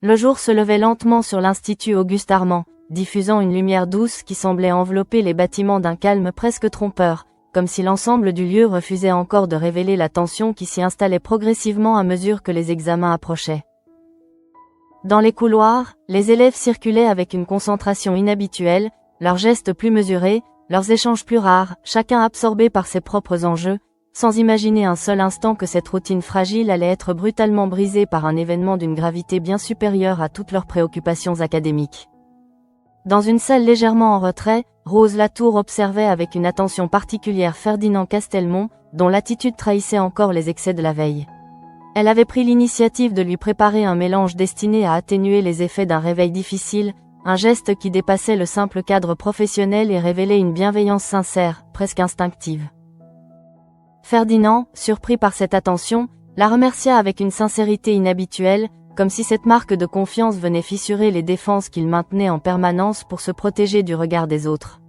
Le jour se levait lentement sur l'Institut Auguste-Armand, diffusant une lumière douce qui semblait envelopper les bâtiments d'un calme presque trompeur, comme si l'ensemble du lieu refusait encore de révéler la tension qui s'y installait progressivement à mesure que les examens approchaient. Dans les couloirs, les élèves circulaient avec une concentration inhabituelle, leurs gestes plus mesurés, leurs échanges plus rares, chacun absorbé par ses propres enjeux, sans imaginer un seul instant que cette routine fragile allait être brutalement brisée par un événement d'une gravité bien supérieure à toutes leurs préoccupations académiques. Dans une salle légèrement en retrait, Rose Latour observait avec une attention particulière Ferdinand Castelmont, dont l'attitude trahissait encore les excès de la veille. Elle avait pris l'initiative de lui préparer un mélange destiné à atténuer les effets d'un réveil difficile, un geste qui dépassait le simple cadre professionnel et révélait une bienveillance sincère, presque instinctive. Ferdinand, surpris par cette attention, la remercia avec une sincérité inhabituelle, comme si cette marque de confiance venait fissurer les défenses qu'il maintenait en permanence pour se protéger du regard des autres.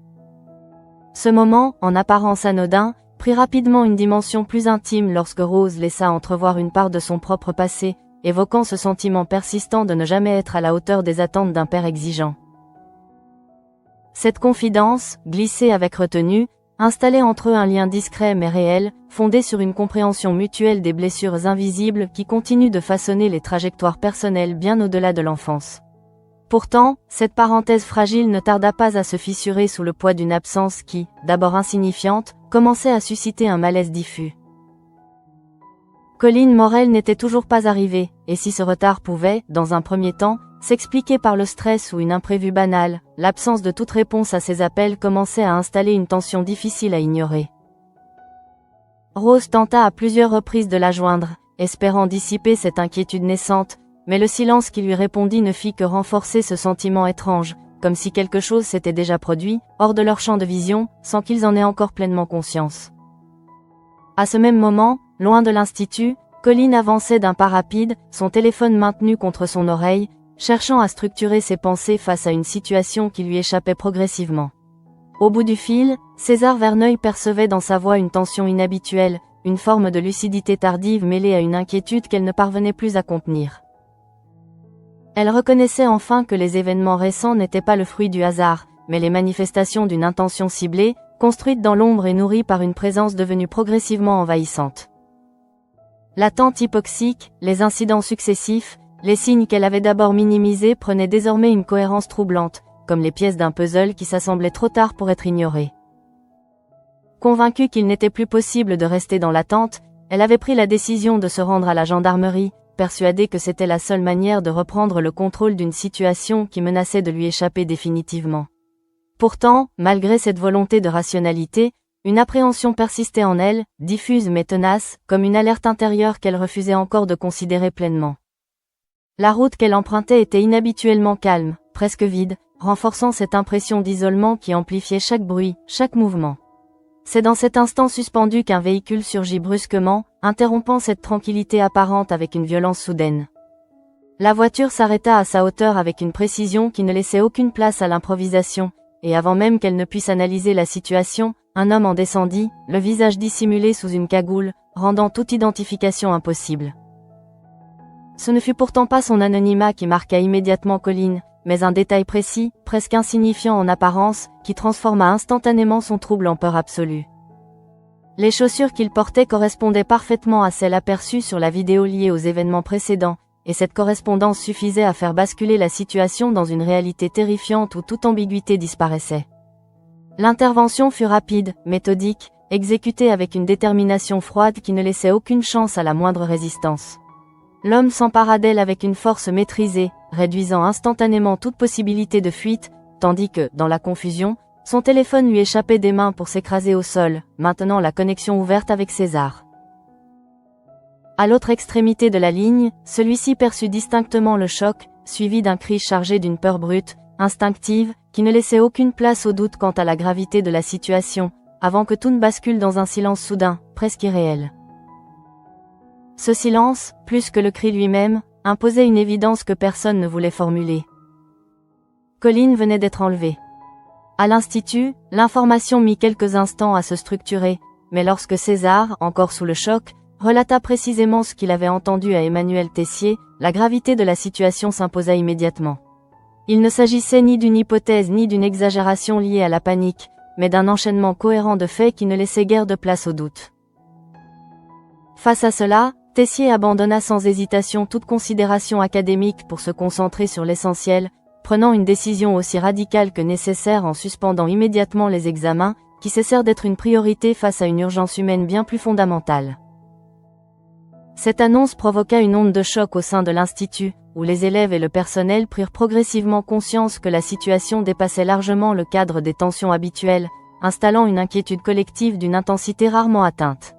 Ce moment, en apparence anodin, prit rapidement une dimension plus intime lorsque Rose laissa entrevoir une part de son propre passé, évoquant ce sentiment persistant de ne jamais être à la hauteur des attentes d'un père exigeant. Cette confidence, glissée avec retenue, installait entre eux un lien discret mais réel, fondé sur une compréhension mutuelle des blessures invisibles qui continuent de façonner les trajectoires personnelles bien au-delà de l'enfance. Pourtant, cette parenthèse fragile ne tarda pas à se fissurer sous le poids d'une absence qui, d'abord insignifiante, commençait à susciter un malaise diffus. Colline Morel n'était toujours pas arrivée, et si ce retard pouvait, dans un premier temps, s'expliquer par le stress ou une imprévue banale, l'absence de toute réponse à ses appels commençait à installer une tension difficile à ignorer. Rose tenta à plusieurs reprises de la joindre, espérant dissiper cette inquiétude naissante, mais le silence qui lui répondit ne fit que renforcer ce sentiment étrange, comme si quelque chose s'était déjà produit, hors de leur champ de vision, sans qu'ils en aient encore pleinement conscience. À ce même moment, loin de l'institut, Colline avançait d'un pas rapide, son téléphone maintenu contre son oreille, cherchant à structurer ses pensées face à une situation qui lui échappait progressivement. Au bout du fil, César Verneuil percevait dans sa voix une tension inhabituelle, une forme de lucidité tardive mêlée à une inquiétude qu'elle ne parvenait plus à contenir. Elle reconnaissait enfin que les événements récents n'étaient pas le fruit du hasard, mais les manifestations d'une intention ciblée, construite dans l'ombre et nourrie par une présence devenue progressivement envahissante. L'attente hypoxique, les incidents successifs, les signes qu'elle avait d'abord minimisés prenaient désormais une cohérence troublante, comme les pièces d'un puzzle qui s'assemblaient trop tard pour être ignorées. Convaincue qu'il n'était plus possible de rester dans l'attente, elle avait pris la décision de se rendre à la gendarmerie, persuadée que c'était la seule manière de reprendre le contrôle d'une situation qui menaçait de lui échapper définitivement. Pourtant, malgré cette volonté de rationalité, une appréhension persistait en elle, diffuse mais tenace, comme une alerte intérieure qu'elle refusait encore de considérer pleinement. La route qu'elle empruntait était inhabituellement calme, presque vide, renforçant cette impression d'isolement qui amplifiait chaque bruit, chaque mouvement. C'est dans cet instant suspendu qu'un véhicule surgit brusquement, interrompant cette tranquillité apparente avec une violence soudaine. La voiture s'arrêta à sa hauteur avec une précision qui ne laissait aucune place à l'improvisation, et avant même qu'elle ne puisse analyser la situation, un homme en descendit, le visage dissimulé sous une cagoule, rendant toute identification impossible. Ce ne fut pourtant pas son anonymat qui marqua immédiatement Colline, mais un détail précis, presque insignifiant en apparence, qui transforma instantanément son trouble en peur absolue. Les chaussures qu'il portait correspondaient parfaitement à celles aperçues sur la vidéo liée aux événements précédents, et cette correspondance suffisait à faire basculer la situation dans une réalité terrifiante où toute ambiguïté disparaissait. L'intervention fut rapide, méthodique, exécutée avec une détermination froide qui ne laissait aucune chance à la moindre résistance. L'homme s'empara d'elle avec une force maîtrisée, réduisant instantanément toute possibilité de fuite, tandis que, dans la confusion, son téléphone lui échappait des mains pour s'écraser au sol, maintenant la connexion ouverte avec César. À l'autre extrémité de la ligne, celui-ci perçut distinctement le choc, suivi d'un cri chargé d'une peur brute, instinctive, qui ne laissait aucune place au doute quant à la gravité de la situation, avant que tout ne bascule dans un silence soudain, presque irréel. Ce silence, plus que le cri lui-même, imposait une évidence que personne ne voulait formuler. Colline venait d'être enlevée. À l'institut, l'information mit quelques instants à se structurer, mais lorsque César, encore sous le choc, relata précisément ce qu'il avait entendu à Emmanuel Tessier. La gravité de la situation s'imposa immédiatement. Il ne s'agissait ni d'une hypothèse ni d'une exagération liée à la panique, mais d'un enchaînement cohérent de faits qui ne laissait guère de place au doute. Face à cela, Tessier abandonna sans hésitation toute considération académique pour se concentrer sur l'essentiel, prenant une décision aussi radicale que nécessaire en suspendant immédiatement les examens, qui cessèrent d'être une priorité face à une urgence humaine bien plus fondamentale. Cette annonce provoqua une onde de choc au sein de l'Institut, où les élèves et le personnel prirent progressivement conscience que la situation dépassait largement le cadre des tensions habituelles, installant une inquiétude collective d'une intensité rarement atteinte.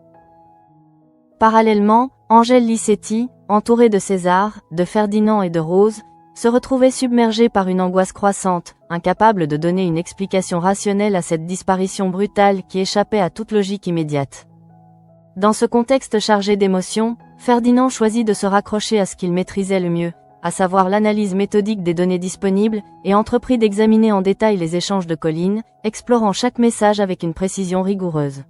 Parallèlement, Angèle Licetti, entourée de César, de Ferdinand et de Rose, se retrouvait submergée par une angoisse croissante, incapable de donner une explication rationnelle à cette disparition brutale qui échappait à toute logique immédiate. Dans ce contexte chargé d'émotions, Ferdinand choisit de se raccrocher à ce qu'il maîtrisait le mieux, à savoir l'analyse méthodique des données disponibles, et entreprit d'examiner en détail les échanges de Colline, explorant chaque message avec une précision rigoureuse.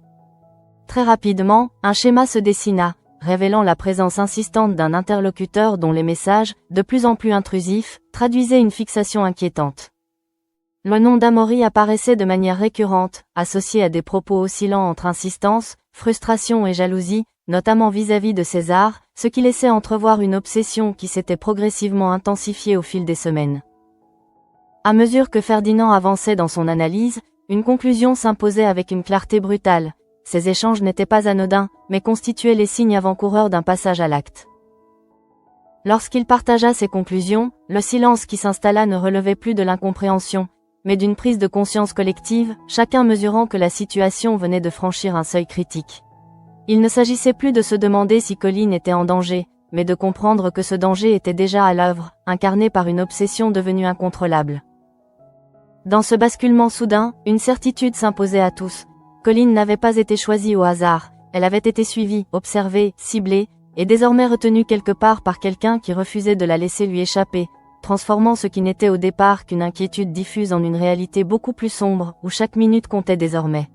Très rapidement, un schéma se dessina, révélant la présence insistante d'un interlocuteur dont les messages, de plus en plus intrusifs, traduisaient une fixation inquiétante. Le nom d'Amaury apparaissait de manière récurrente, associé à des propos oscillants entre insistance, frustration et jalousie, notamment vis-à-vis de César, ce qui laissait entrevoir une obsession qui s'était progressivement intensifiée au fil des semaines. À mesure que Ferdinand avançait dans son analyse, une conclusion s'imposait avec une clarté brutale. Ces échanges n'étaient pas anodins, mais constituaient les signes avant-coureurs d'un passage à l'acte. Lorsqu'il partagea ses conclusions, le silence qui s'installa ne relevait plus de l'incompréhension, mais d'une prise de conscience collective, chacun mesurant que la situation venait de franchir un seuil critique. Il ne s'agissait plus de se demander si Colline était en danger, mais de comprendre que ce danger était déjà à l'œuvre, incarné par une obsession devenue incontrôlable. Dans ce basculement soudain, une certitude s'imposait à tous. Colline n'avait pas été choisie au hasard, elle avait été suivie, observée, ciblée, et désormais retenue quelque part par quelqu'un qui refusait de la laisser lui échapper, transformant ce qui n'était au départ qu'une inquiétude diffuse en une réalité beaucoup plus sombre, où chaque minute comptait désormais.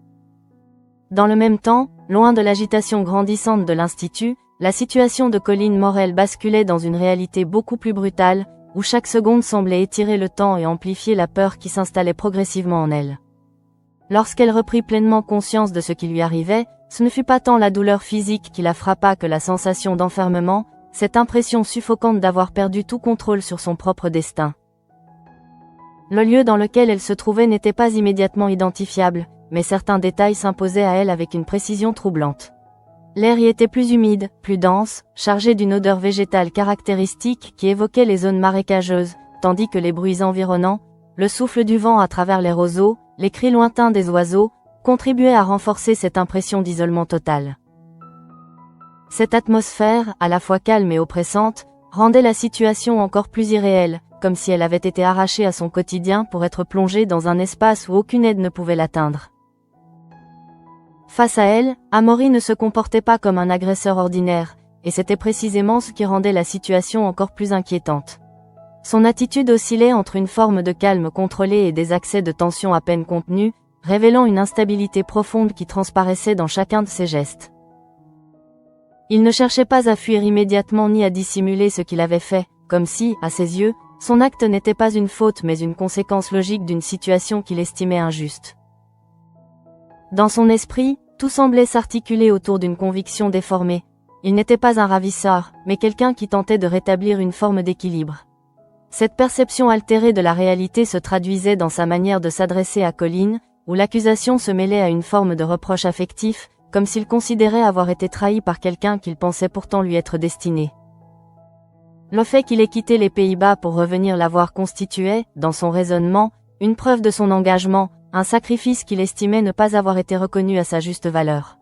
Dans le même temps, loin de l'agitation grandissante de l'Institut, la situation de Colline Morel basculait dans une réalité beaucoup plus brutale, où chaque seconde semblait étirer le temps et amplifier la peur qui s'installait progressivement en elle. Lorsqu'elle reprit pleinement conscience de ce qui lui arrivait, ce ne fut pas tant la douleur physique qui la frappa que la sensation d'enfermement, cette impression suffocante d'avoir perdu tout contrôle sur son propre destin. Le lieu dans lequel elle se trouvait n'était pas immédiatement identifiable, mais certains détails s'imposaient à elle avec une précision troublante. L'air y était plus humide, plus dense, chargé d'une odeur végétale caractéristique qui évoquait les zones marécageuses, tandis que les bruits environnants, le souffle du vent à travers les roseaux, les cris lointains des oiseaux, contribuaient à renforcer cette impression d'isolement total. Cette atmosphère, à la fois calme et oppressante, rendait la situation encore plus irréelle, comme si elle avait été arrachée à son quotidien pour être plongée dans un espace où aucune aide ne pouvait l'atteindre. Face à elle, Amaury ne se comportait pas comme un agresseur ordinaire, et c'était précisément ce qui rendait la situation encore plus inquiétante. Son attitude oscillait entre une forme de calme contrôlé et des accès de tension à peine contenus, révélant une instabilité profonde qui transparaissait dans chacun de ses gestes. Il ne cherchait pas à fuir immédiatement ni à dissimuler ce qu'il avait fait, comme si, à ses yeux, son acte n'était pas une faute mais une conséquence logique d'une situation qu'il estimait injuste. Dans son esprit, tout semblait s'articuler autour d'une conviction déformée. Il n'était pas un ravisseur, mais quelqu'un qui tentait de rétablir une forme d'équilibre. Cette perception altérée de la réalité se traduisait dans sa manière de s'adresser à Colline, où l'accusation se mêlait à une forme de reproche affectif, comme s'il considérait avoir été trahi par quelqu'un qu'il pensait pourtant lui être destiné. Le fait qu'il ait quitté les Pays-Bas pour revenir la voir constituait, dans son raisonnement, une preuve de son engagement, un sacrifice qu'il estimait ne pas avoir été reconnu à sa juste valeur.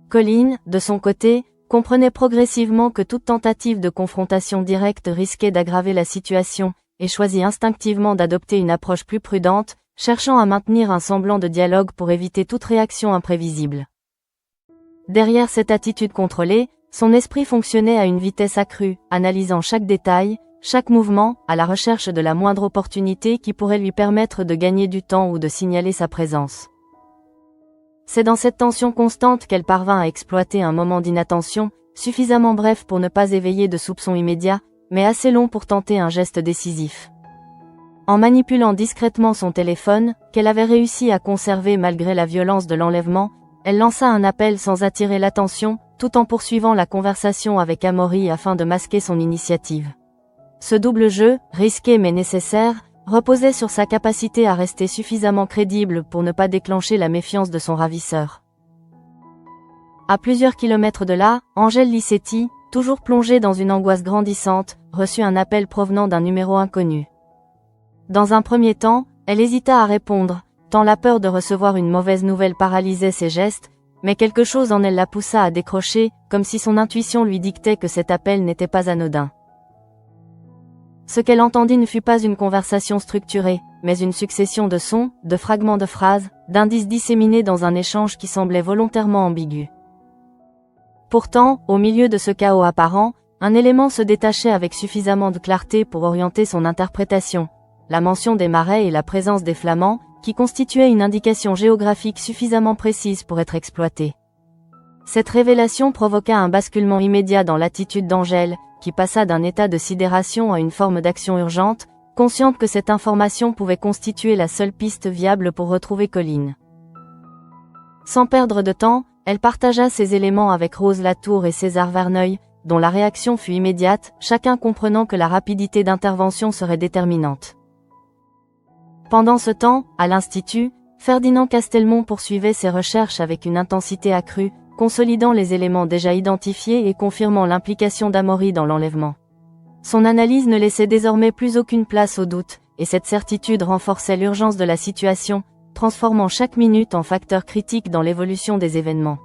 Colline, de son côté, comprenait progressivement que toute tentative de confrontation directe risquait d'aggraver la situation, et choisit instinctivement d'adopter une approche plus prudente, cherchant à maintenir un semblant de dialogue pour éviter toute réaction imprévisible. Derrière cette attitude contrôlée, son esprit fonctionnait à une vitesse accrue, analysant chaque détail, chaque mouvement, à la recherche de la moindre opportunité qui pourrait lui permettre de gagner du temps ou de signaler sa présence. C'est dans cette tension constante qu'elle parvint à exploiter un moment d'inattention, suffisamment bref pour ne pas éveiller de soupçons immédiats, mais assez long pour tenter un geste décisif. En manipulant discrètement son téléphone, qu'elle avait réussi à conserver malgré la violence de l'enlèvement, elle lança un appel sans attirer l'attention, tout en poursuivant la conversation avec Amaury afin de masquer son initiative. Ce double jeu, risqué mais nécessaire, reposait sur sa capacité à rester suffisamment crédible pour ne pas déclencher la méfiance de son ravisseur. À plusieurs kilomètres de là, Angèle Licetti, toujours plongée dans une angoisse grandissante, reçut un appel provenant d'un numéro inconnu. Dans un premier temps, elle hésita à répondre, tant la peur de recevoir une mauvaise nouvelle paralysait ses gestes, mais quelque chose en elle la poussa à décrocher, comme si son intuition lui dictait que cet appel n'était pas anodin. Ce qu'elle entendit ne fut pas une conversation structurée, mais une succession de sons, de fragments de phrases, d'indices disséminés dans un échange qui semblait volontairement ambigu. Pourtant, au milieu de ce chaos apparent, un élément se détachait avec suffisamment de clarté pour orienter son interprétation, la mention des marais et la présence des flamands, qui constituaient une indication géographique suffisamment précise pour être exploitée. Cette révélation provoqua un basculement immédiat dans l'attitude d'Angèle, qui passa d'un état de sidération à une forme d'action urgente, consciente que cette information pouvait constituer la seule piste viable pour retrouver Colline. Sans perdre de temps, elle partagea ces éléments avec Rose Latour et César Verneuil, dont la réaction fut immédiate, chacun comprenant que la rapidité d'intervention serait déterminante. Pendant ce temps, à l'Institut, Ferdinand Castelmont poursuivait ses recherches avec une intensité accrue, consolidant les éléments déjà identifiés et confirmant l'implication d'Amaury dans l'enlèvement. Son analyse ne laissait désormais plus aucune place au doute, et cette certitude renforçait l'urgence de la situation, transformant chaque minute en facteur critique dans l'évolution des événements.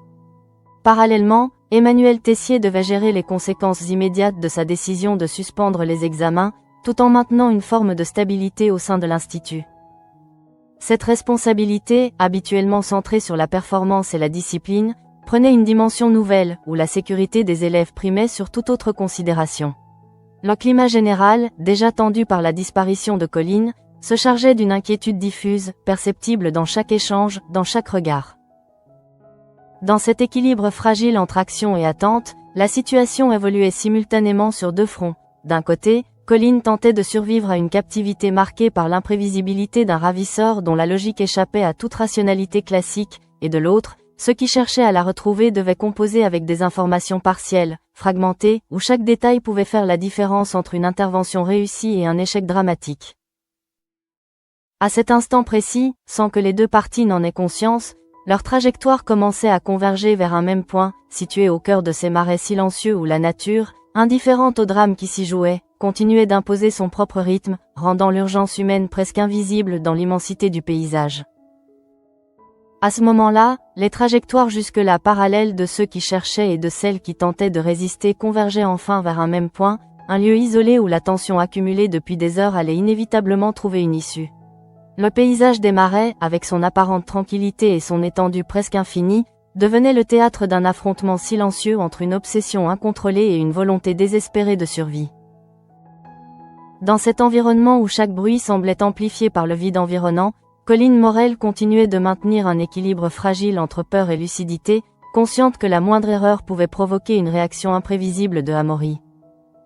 Parallèlement, Emmanuel Tessier devait gérer les conséquences immédiates de sa décision de suspendre les examens, tout en maintenant une forme de stabilité au sein de l'Institut. Cette responsabilité, habituellement centrée sur la performance et la discipline, prenait une dimension nouvelle, où la sécurité des élèves primait sur toute autre considération. Le climat général, déjà tendu par la disparition de Colline, se chargeait d'une inquiétude diffuse, perceptible dans chaque échange, dans chaque regard. Dans cet équilibre fragile entre action et attente, la situation évoluait simultanément sur deux fronts. D'un côté, Colline tentait de survivre à une captivité marquée par l'imprévisibilité d'un ravisseur dont la logique échappait à toute rationalité classique, et de l'autre, ceux qui cherchaient à la retrouver devaient composer avec des informations partielles, fragmentées, où chaque détail pouvait faire la différence entre une intervention réussie et un échec dramatique. À cet instant précis, sans que les deux parties n'en aient conscience, leur trajectoire commençait à converger vers un même point, situé au cœur de ces marais silencieux où la nature, indifférente au drame qui s'y jouait, continuait d'imposer son propre rythme, rendant l'urgence humaine presque invisible dans l'immensité du paysage. À ce moment-là, les trajectoires jusque-là parallèles de ceux qui cherchaient et de celles qui tentaient de résister convergeaient enfin vers un même point, un lieu isolé où la tension accumulée depuis des heures allait inévitablement trouver une issue. Le paysage des marais, avec son apparente tranquillité et son étendue presque infinie, devenait le théâtre d'un affrontement silencieux entre une obsession incontrôlée et une volonté désespérée de survie. Dans cet environnement où chaque bruit semblait amplifié par le vide environnant, Colline Morel continuait de maintenir un équilibre fragile entre peur et lucidité, consciente que la moindre erreur pouvait provoquer une réaction imprévisible de Amaury.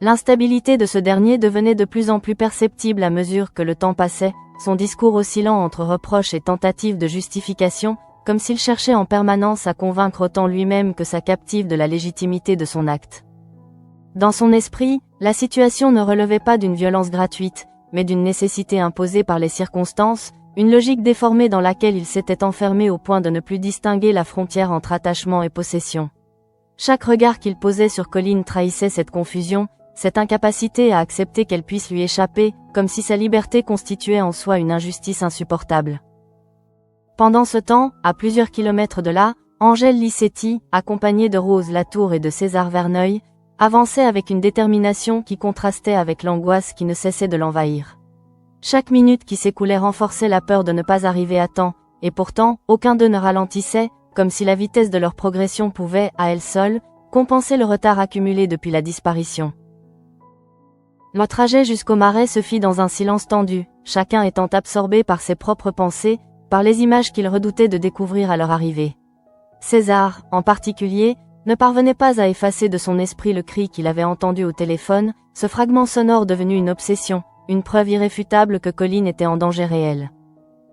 L'instabilité de ce dernier devenait de plus en plus perceptible à mesure que le temps passait, son discours oscillant entre reproches et tentatives de justification, comme s'il cherchait en permanence à convaincre autant lui-même que sa captive de la légitimité de son acte. Dans son esprit, la situation ne relevait pas d'une violence gratuite, mais d'une nécessité imposée par les circonstances, une logique déformée dans laquelle il s'était enfermé au point de ne plus distinguer la frontière entre attachement et possession. Chaque regard qu'il posait sur Colline trahissait cette confusion, cette incapacité à accepter qu'elle puisse lui échapper, comme si sa liberté constituait en soi une injustice insupportable. Pendant ce temps, à plusieurs kilomètres de là, Angèle Licetti, accompagnée de Rose Latour et de César Verneuil, avançait avec une détermination qui contrastait avec l'angoisse qui ne cessait de l'envahir. Chaque minute qui s'écoulait renforçait la peur de ne pas arriver à temps, et pourtant, aucun d'eux ne ralentissait, comme si la vitesse de leur progression pouvait, à elle seule, compenser le retard accumulé depuis la disparition. Le trajet jusqu'au marais se fit dans un silence tendu, chacun étant absorbé par ses propres pensées, par les images qu'il redoutait de découvrir à leur arrivée. César, en particulier, ne parvenait pas à effacer de son esprit le cri qu'il avait entendu au téléphone, ce fragment sonore devenu une obsession, une preuve irréfutable que Colline était en danger réel.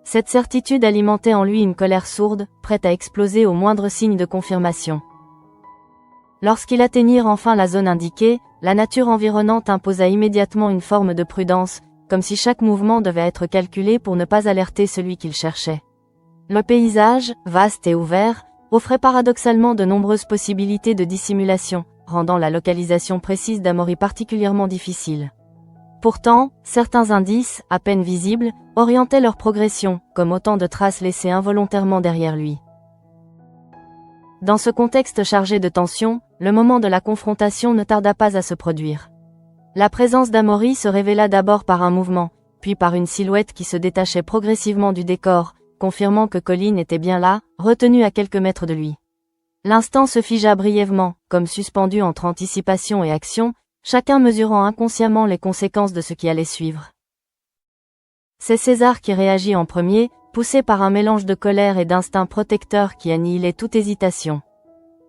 Cette certitude alimentait en lui une colère sourde, prête à exploser au moindre signe de confirmation. Lorsqu'ils atteignirent enfin la zone indiquée, la nature environnante imposa immédiatement une forme de prudence, comme si chaque mouvement devait être calculé pour ne pas alerter celui qu'il cherchait. Le paysage, vaste et ouvert, offrait paradoxalement de nombreuses possibilités de dissimulation, rendant la localisation précise d'Amaury particulièrement difficile. Pourtant, certains indices, à peine visibles, orientaient leur progression, comme autant de traces laissées involontairement derrière lui. Dans ce contexte chargé de tension, le moment de la confrontation ne tarda pas à se produire. La présence d'Amaury se révéla d'abord par un mouvement, puis par une silhouette qui se détachait progressivement du décor, confirmant que Colline était bien là, retenu à quelques mètres de lui. L'instant se figea brièvement, comme suspendu entre anticipation et action, chacun mesurant inconsciemment les conséquences de ce qui allait suivre. C'est César qui réagit en premier, poussé par un mélange de colère et d'instinct protecteur qui annihilait toute hésitation.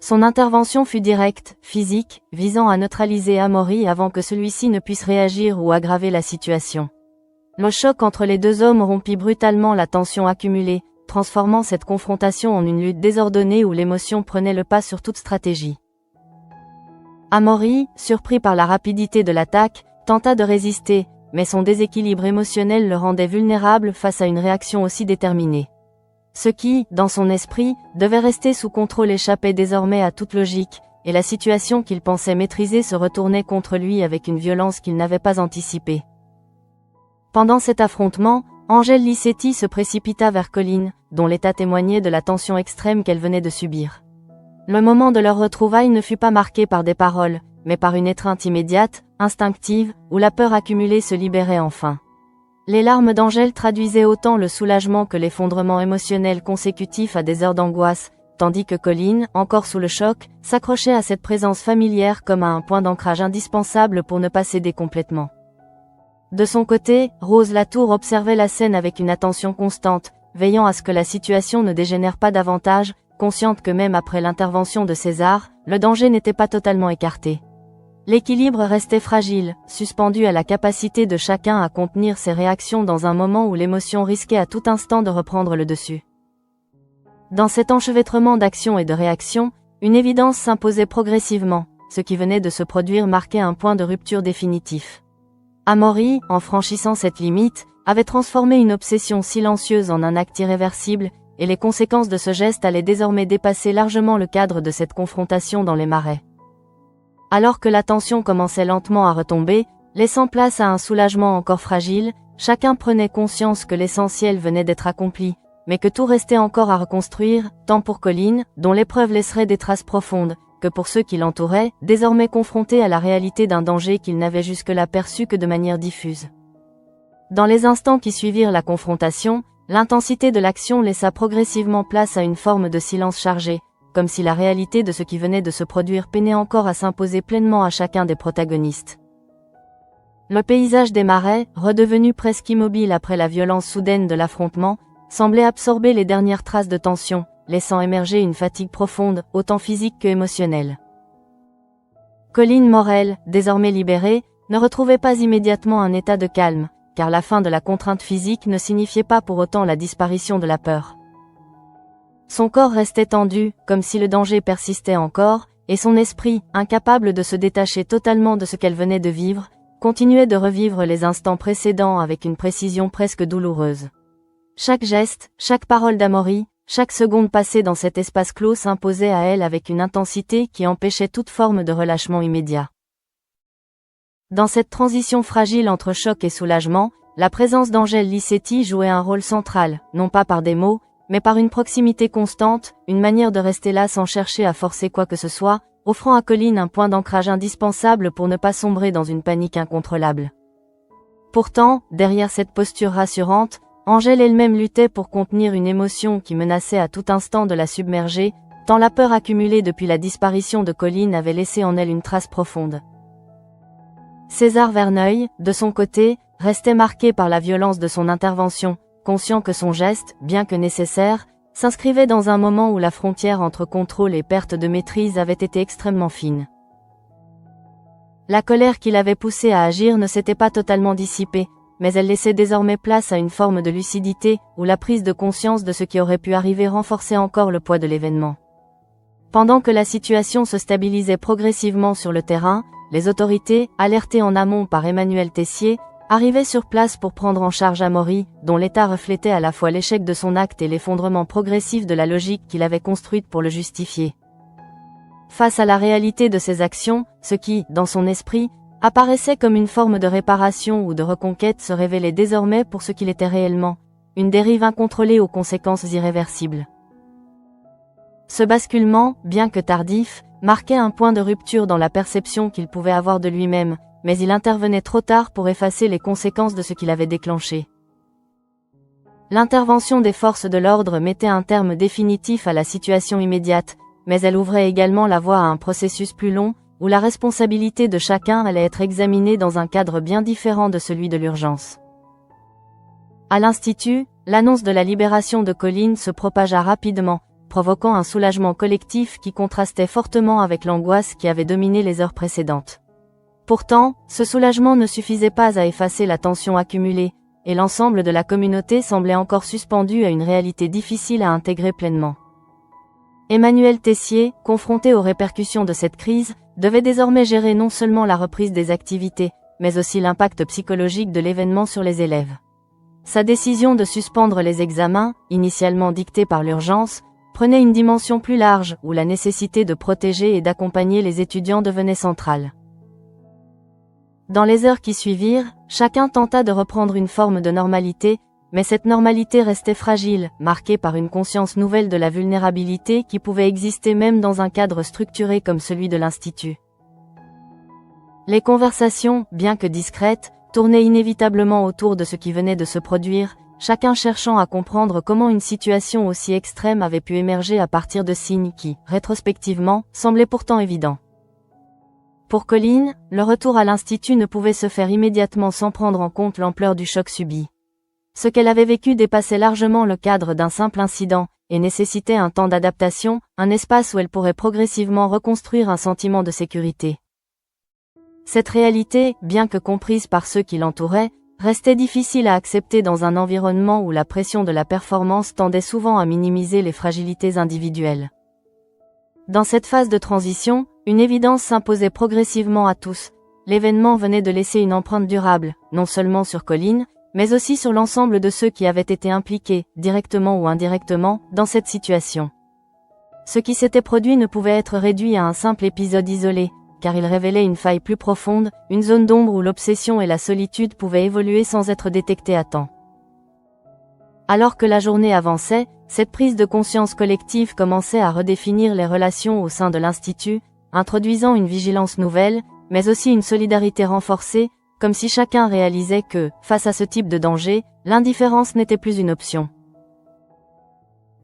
Son intervention fut directe, physique, visant à neutraliser Amaury avant que celui-ci ne puisse réagir ou aggraver la situation. Le choc entre les deux hommes rompit brutalement la tension accumulée, transformant cette confrontation en une lutte désordonnée où l'émotion prenait le pas sur toute stratégie. Amaury, surpris par la rapidité de l'attaque, tenta de résister, mais son déséquilibre émotionnel le rendait vulnérable face à une réaction aussi déterminée. Ce qui, dans son esprit, devait rester sous contrôle échappait désormais à toute logique, et la situation qu'il pensait maîtriser se retournait contre lui avec une violence qu'il n'avait pas anticipée. Pendant cet affrontement, Angèle Licetti se précipita vers Colline, dont l'état témoignait de la tension extrême qu'elle venait de subir. Le moment de leur retrouvaille ne fut pas marqué par des paroles, mais par une étreinte immédiate, instinctive, où la peur accumulée se libérait enfin. Les larmes d'Angèle traduisaient autant le soulagement que l'effondrement émotionnel consécutif à des heures d'angoisse, tandis que Colline, encore sous le choc, s'accrochait à cette présence familière comme à un point d'ancrage indispensable pour ne pas céder complètement. De son côté, Rose Latour observait la scène avec une attention constante, veillant à ce que la situation ne dégénère pas davantage, consciente que même après l'intervention de César, le danger n'était pas totalement écarté. L'équilibre restait fragile, suspendu à la capacité de chacun à contenir ses réactions dans un moment où l'émotion risquait à tout instant de reprendre le dessus. Dans cet enchevêtrement d'actions et de réactions, une évidence s'imposait progressivement, ce qui venait de se produire marquait un point de rupture définitif. Amaury, en franchissant cette limite, avait transformé une obsession silencieuse en un acte irréversible, et les conséquences de ce geste allaient désormais dépasser largement le cadre de cette confrontation dans les marais. Alors que la tension commençait lentement à retomber, laissant place à un soulagement encore fragile, chacun prenait conscience que l'essentiel venait d'être accompli, mais que tout restait encore à reconstruire, tant pour Colline, dont l'épreuve laisserait des traces profondes, que pour ceux qui l'entouraient, désormais confrontés à la réalité d'un danger qu'ils n'avaient jusque-là perçu que de manière diffuse. Dans les instants qui suivirent la confrontation, l'intensité de l'action laissa progressivement place à une forme de silence chargé, comme si la réalité de ce qui venait de se produire peinait encore à s'imposer pleinement à chacun des protagonistes. Le paysage des marais, redevenu presque immobile après la violence soudaine de l'affrontement, semblait absorber les dernières traces de tension, laissant émerger une fatigue profonde, autant physique que émotionnelle. Colline Morel, désormais libérée, ne retrouvait pas immédiatement un état de calme, car la fin de la contrainte physique ne signifiait pas pour autant la disparition de la peur. Son corps restait tendu, comme si le danger persistait encore, et son esprit, incapable de se détacher totalement de ce qu'elle venait de vivre, continuait de revivre les instants précédents avec une précision presque douloureuse. Chaque geste, chaque parole d'Amaury, chaque seconde passée dans cet espace clos s'imposait à elle avec une intensité qui empêchait toute forme de relâchement immédiat. Dans cette transition fragile entre choc et soulagement, la présence d'Angèle Licetti jouait un rôle central, non pas par des mots, mais par une proximité constante, une manière de rester là sans chercher à forcer quoi que ce soit, offrant à Colline un point d'ancrage indispensable pour ne pas sombrer dans une panique incontrôlable. Pourtant, derrière cette posture rassurante, Angèle elle-même luttait pour contenir une émotion qui menaçait à tout instant de la submerger, tant la peur accumulée depuis la disparition de Colline avait laissé en elle une trace profonde. César Verneuil, de son côté, restait marqué par la violence de son intervention, conscient que son geste, bien que nécessaire, s'inscrivait dans un moment où la frontière entre contrôle et perte de maîtrise avait été extrêmement fine. La colère qui l'avait poussé à agir ne s'était pas totalement dissipée, mais elle laissait désormais place à une forme de lucidité, où la prise de conscience de ce qui aurait pu arriver renforçait encore le poids de l'événement. Pendant que la situation se stabilisait progressivement sur le terrain, les autorités, alertées en amont par Emmanuel Tessier, arrivaient sur place pour prendre en charge Amaury, dont l'état reflétait à la fois l'échec de son acte et l'effondrement progressif de la logique qu'il avait construite pour le justifier. Face à la réalité de ses actions, ce qui, dans son esprit, apparaissait comme une forme de réparation ou de reconquête se révélait désormais pour ce qu'il était réellement, une dérive incontrôlée aux conséquences irréversibles. Ce basculement, bien que tardif, marquait un point de rupture dans la perception qu'il pouvait avoir de lui-même, mais il intervenait trop tard pour effacer les conséquences de ce qu'il avait déclenché. L'intervention des forces de l'ordre mettait un terme définitif à la situation immédiate, mais elle ouvrait également la voie à un processus plus long, où la responsabilité de chacun allait être examinée dans un cadre bien différent de celui de l'urgence. À l'Institut, l'annonce de la libération de Colline se propagea rapidement, provoquant un soulagement collectif qui contrastait fortement avec l'angoisse qui avait dominé les heures précédentes. Pourtant, ce soulagement ne suffisait pas à effacer la tension accumulée, et l'ensemble de la communauté semblait encore suspendu à une réalité difficile à intégrer pleinement. Emmanuel Tessier, confronté aux répercussions de cette crise, devait désormais gérer non seulement la reprise des activités, mais aussi l'impact psychologique de l'événement sur les élèves. Sa décision de suspendre les examens, initialement dictée par l'urgence, prenait une dimension plus large, où la nécessité de protéger et d'accompagner les étudiants devenait centrale. Dans les heures qui suivirent, chacun tenta de reprendre une forme de normalité, mais cette normalité restait fragile, marquée par une conscience nouvelle de la vulnérabilité qui pouvait exister même dans un cadre structuré comme celui de l'Institut. Les conversations, bien que discrètes, tournaient inévitablement autour de ce qui venait de se produire, chacun cherchant à comprendre comment une situation aussi extrême avait pu émerger à partir de signes qui, rétrospectivement, semblaient pourtant évidents. Pour Colline, le retour à l'Institut ne pouvait se faire immédiatement sans prendre en compte l'ampleur du choc subi. Ce qu'elle avait vécu dépassait largement le cadre d'un simple incident, et nécessitait un temps d'adaptation, un espace où elle pourrait progressivement reconstruire un sentiment de sécurité. Cette réalité, bien que comprise par ceux qui l'entouraient, restait difficile à accepter dans un environnement où la pression de la performance tendait souvent à minimiser les fragilités individuelles. Dans cette phase de transition, une évidence s'imposait progressivement à tous. L'événement venait de laisser une empreinte durable, non seulement sur Colline, mais aussi sur l'ensemble de ceux qui avaient été impliqués, directement ou indirectement, dans cette situation. Ce qui s'était produit ne pouvait être réduit à un simple épisode isolé, car il révélait une faille plus profonde, une zone d'ombre où l'obsession et la solitude pouvaient évoluer sans être détectées à temps. Alors que la journée avançait, cette prise de conscience collective commençait à redéfinir les relations au sein de l'Institut, introduisant une vigilance nouvelle, mais aussi une solidarité renforcée, comme si chacun réalisait que, face à ce type de danger, l'indifférence n'était plus une option.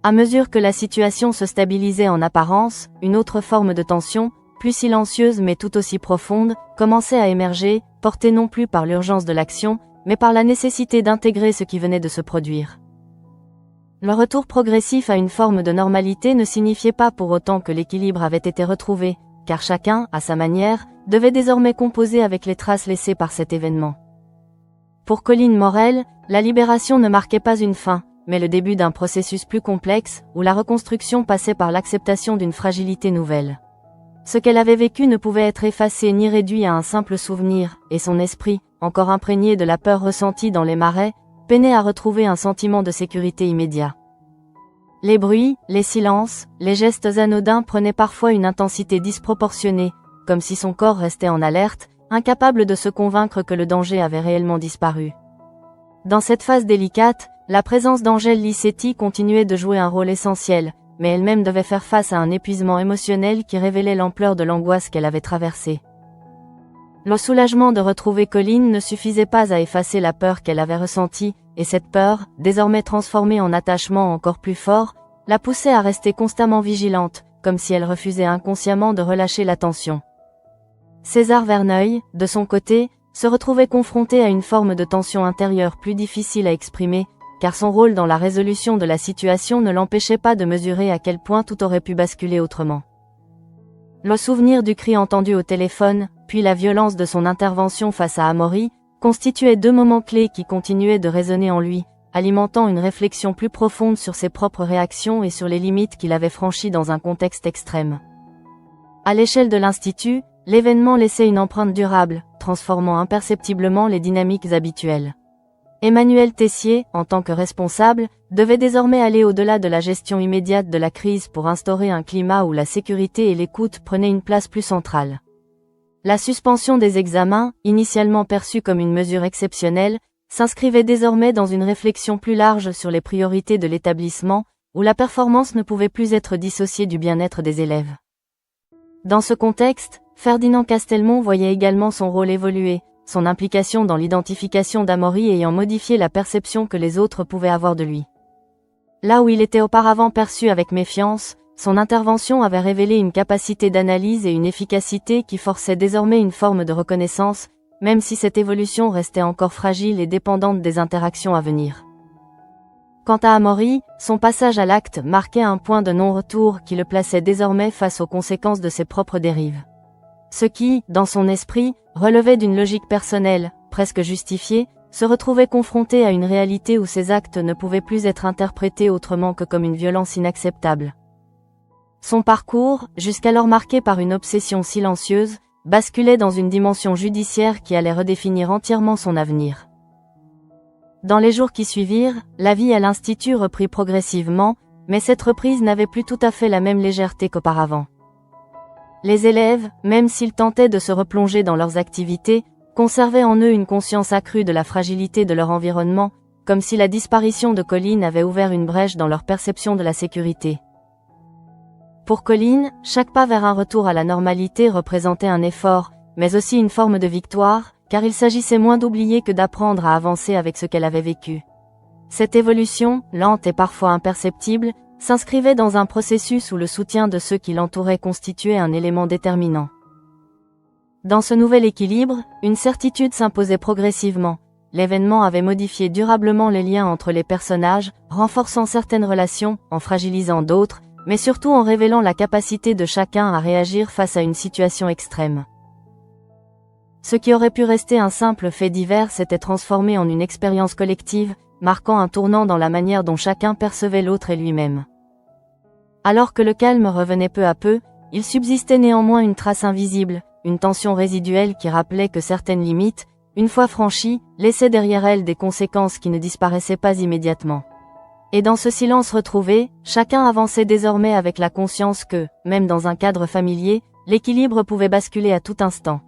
À mesure que la situation se stabilisait en apparence, une autre forme de tension, plus silencieuse mais tout aussi profonde, commençait à émerger, portée non plus par l'urgence de l'action, mais par la nécessité d'intégrer ce qui venait de se produire. Le retour progressif à une forme de normalité ne signifiait pas pour autant que l'équilibre avait été retrouvé, car chacun, à sa manière, devait désormais composer avec les traces laissées par cet événement. Pour Colline Morel, la libération ne marquait pas une fin, mais le début d'un processus plus complexe, où la reconstruction passait par l'acceptation d'une fragilité nouvelle. Ce qu'elle avait vécu ne pouvait être effacé ni réduit à un simple souvenir, et son esprit, encore imprégné de la peur ressentie dans les marais, peinait à retrouver un sentiment de sécurité immédiat. Les bruits, les silences, les gestes anodins prenaient parfois une intensité disproportionnée, comme si son corps restait en alerte, incapable de se convaincre que le danger avait réellement disparu. Dans cette phase délicate, la présence d'Angèle Licetti continuait de jouer un rôle essentiel, mais elle-même devait faire face à un épuisement émotionnel qui révélait l'ampleur de l'angoisse qu'elle avait traversée. Le soulagement de retrouver Colline ne suffisait pas à effacer la peur qu'elle avait ressentie, et cette peur, désormais transformée en attachement encore plus fort, la poussait à rester constamment vigilante, comme si elle refusait inconsciemment de relâcher l'attention. César Verneuil, de son côté, se retrouvait confronté à une forme de tension intérieure plus difficile à exprimer, car son rôle dans la résolution de la situation ne l'empêchait pas de mesurer à quel point tout aurait pu basculer autrement. Le souvenir du cri entendu au téléphone, puis la violence de son intervention face à Amaury, constituaient deux moments clés qui continuaient de résonner en lui, alimentant une réflexion plus profonde sur ses propres réactions et sur les limites qu'il avait franchies dans un contexte extrême. À l'échelle de l'Institut, l'événement laissait une empreinte durable, transformant imperceptiblement les dynamiques habituelles. Emmanuel Tessier, en tant que responsable, devait désormais aller au-delà de la gestion immédiate de la crise pour instaurer un climat où la sécurité et l'écoute prenaient une place plus centrale. La suspension des examens, initialement perçue comme une mesure exceptionnelle, s'inscrivait désormais dans une réflexion plus large sur les priorités de l'établissement, où la performance ne pouvait plus être dissociée du bien-être des élèves. Dans ce contexte, Ferdinand Castelmont voyait également son rôle évoluer, son implication dans l'identification d'Amaury ayant modifié la perception que les autres pouvaient avoir de lui. Là où il était auparavant perçu avec méfiance, son intervention avait révélé une capacité d'analyse et une efficacité qui forçaient désormais une forme de reconnaissance, même si cette évolution restait encore fragile et dépendante des interactions à venir. Quant à Amaury, son passage à l'acte marquait un point de non-retour qui le plaçait désormais face aux conséquences de ses propres dérives. Ce qui, dans son esprit, relevait d'une logique personnelle, presque justifiée, se retrouvait confronté à une réalité où ses actes ne pouvaient plus être interprétés autrement que comme une violence inacceptable. Son parcours, jusqu'alors marqué par une obsession silencieuse, basculait dans une dimension judiciaire qui allait redéfinir entièrement son avenir. Dans les jours qui suivirent, la vie à l'Institut reprit progressivement, mais cette reprise n'avait plus tout à fait la même légèreté qu'auparavant. Les élèves, même s'ils tentaient de se replonger dans leurs activités, conservaient en eux une conscience accrue de la fragilité de leur environnement, comme si la disparition de Colline avait ouvert une brèche dans leur perception de la sécurité. Pour Colline, chaque pas vers un retour à la normalité représentait un effort, mais aussi une forme de victoire, car il s'agissait moins d'oublier que d'apprendre à avancer avec ce qu'elle avait vécu. Cette évolution, lente et parfois imperceptible, s'inscrivait dans un processus où le soutien de ceux qui l'entouraient constituait un élément déterminant. Dans ce nouvel équilibre, une certitude s'imposait progressivement. L'événement avait modifié durablement les liens entre les personnages, renforçant certaines relations, en fragilisant d'autres, mais surtout en révélant la capacité de chacun à réagir face à une situation extrême. Ce qui aurait pu rester un simple fait divers s'était transformé en une expérience collective, marquant un tournant dans la manière dont chacun percevait l'autre et lui-même. Alors que le calme revenait peu à peu, il subsistait néanmoins une trace invisible, une tension résiduelle qui rappelait que certaines limites, une fois franchies, laissaient derrière elles des conséquences qui ne disparaissaient pas immédiatement. Et dans ce silence retrouvé, chacun avançait désormais avec la conscience que, même dans un cadre familier, l'équilibre pouvait basculer à tout instant.